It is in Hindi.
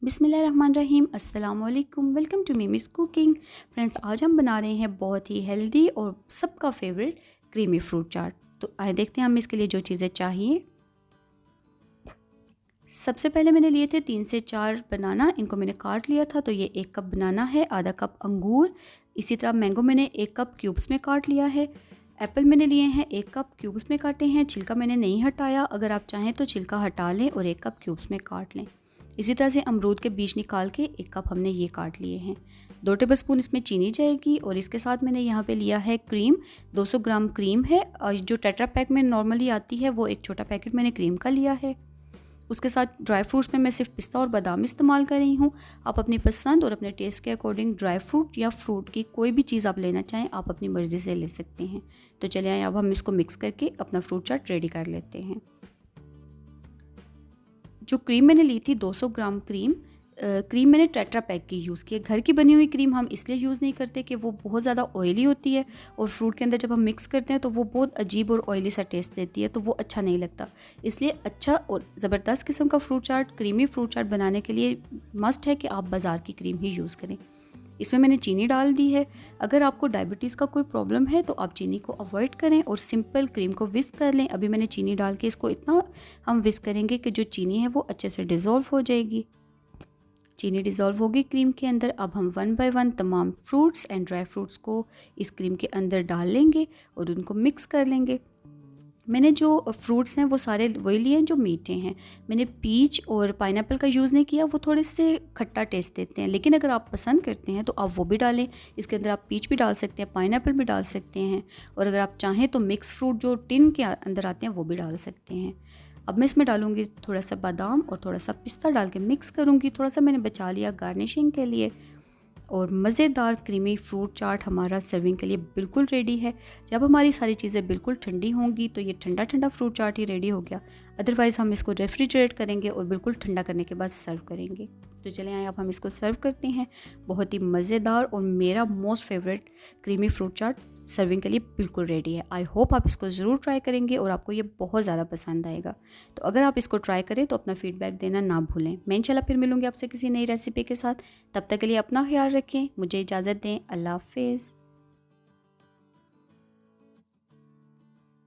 बिस्मिल्लाहिर्रहमानिर्रहीम, अस्सलाम वालेकुम। Welcome to Mimi's cooking. Friends, आज हम बना रहे हैं बहुत ही हेल्दी और सबका फेवरेट क्रीमी फ्रूट चाट। तो आए देखते हैं हम इसके लिए जो चीज़ें चाहिए। सबसे पहले मैंने लिए थे 3 से 4 बनाना, इनको मैंने काट लिया था। तो ये 1 कप बनाना है, आधा कप अंगूर, इसी तरह मैंगो मैंने 1 कप क्यूब्स में काट लिया है। एप्पल मैंने लिए हैं 1 कप क्यूब्स में काटे हैं, छिलका मैंने नहीं हटाया। अगर आप चाहें तो छिलका हटा लें और 1 कप क्यूब्स में काट लें। इसी तरह से अमरूद के बीज निकाल के 1 कप हमने ये काट लिए हैं। 2 टेबलस्पून इसमें चीनी जाएगी और इसके साथ मैंने यहाँ पे लिया है क्रीम। 200 ग्राम क्रीम है और जो टेट्रा पैक में नॉर्मली आती है वो एक छोटा पैकेट मैंने क्रीम का लिया है। उसके साथ ड्राई फ्रूट्स में मैं सिर्फ पिस्ता और बादाम इस्तेमाल कर रही हूँ। आप अपनी पसंद और अपने टेस्ट के अकॉर्डिंग ड्राई फ्रूट या फ्रूट की कोई भी चीज़ आप लेना चाहें आप अपनी मर्ज़ी से ले सकते हैं। तो चलिए आइए अब हम इसको मिक्स करके अपना फ्रूट चाट रेडी कर लेते हैं। जो क्रीम मैंने ली थी 200 ग्राम क्रीम मैंने टेट्रा पैक की यूज़ की है। घर की बनी हुई क्रीम हम इसलिए यूज़ नहीं करते कि वो बहुत ज़्यादा ऑयली होती है और फ्रूट के अंदर जब हम मिक्स करते हैं तो वो बहुत अजीब और ऑयली सा टेस्ट देती है, तो वो अच्छा नहीं लगता। इसलिए अच्छा और ज़बरदस्त किस्म का फ्रूट चाट, क्रीमी फ्रूट चाट बनाने के लिए मस्ट है कि आप बाज़ार की क्रीम ही यूज़ करें। इसमें मैंने चीनी डाल दी है। अगर आपको डायबिटीज़ का कोई प्रॉब्लम है तो आप चीनी को अवॉइड करें और सिंपल क्रीम को विस्क कर लें। अभी मैंने चीनी डाल के इसको इतना हम विस्क करेंगे कि जो चीनी है वो अच्छे से डिज़ोल्व हो जाएगी। चीनी डिज़ोल्व होगी क्रीम के अंदर। अब हम 1 बाय 1 तमाम फ्रूट्स एंड ड्राई फ्रूट्स को इस क्रीम के अंदर डाल लेंगे और उनको मिक्स कर लेंगे। मैंने जो फ्रूट्स हैं वो सारे वही लिए हैं जो मीठे हैं। मैंने पीच और पाइनएप्पल का यूज़ नहीं किया, वो थोड़े से खट्टा टेस्ट देते हैं, लेकिन अगर आप पसंद करते हैं तो आप वो भी डालें। इसके अंदर आप पीच भी डाल सकते हैं, पाइनएप्पल भी डाल सकते हैं और अगर आप चाहें तो मिक्स फ्रूट जो टिन के अंदर आते हैं वो भी डाल सकते हैं। अब मैं इसमें डालूँगी थोड़ा सा बादाम और थोड़ा सा पिस्ता डाल के मिक्स करूँगी। थोड़ा सा मैंने बचा लिया गार्निशिंग के लिए। और मज़ेदार क्रीमी फ्रूट चाट हमारा सर्विंग के लिए बिल्कुल रेडी है। जब हमारी सारी चीज़ें बिल्कुल ठंडी होंगी तो ये ठंडा ठंडा फ्रूट चाट ही रेडी हो गया। अदरवाइज़ हम इसको रेफ्रिजरेट करेंगे और बिल्कुल ठंडा करने के बाद सर्व करेंगे। तो चलें आए अब हम इसको सर्व करते हैं। बहुत ही मज़ेदार और मेरा मोस्ट फेवरेट क्रीमी फ्रूट चाट सर्विंग के लिए बिल्कुल रेडी है। आई होप आप इसको ज़रूर ट्राई करेंगे और आपको ये बहुत ज़्यादा पसंद आएगा। तो अगर आप इसको ट्राई करें तो अपना फ़ीडबैक देना ना भूलें। मैं इंशाल्लाह फिर मिलूँगी आपसे किसी नई रेसिपी के साथ। तब तक के लिए अपना ख्याल रखें, मुझे इजाज़त दें। अल्लाह हाफ़िज़।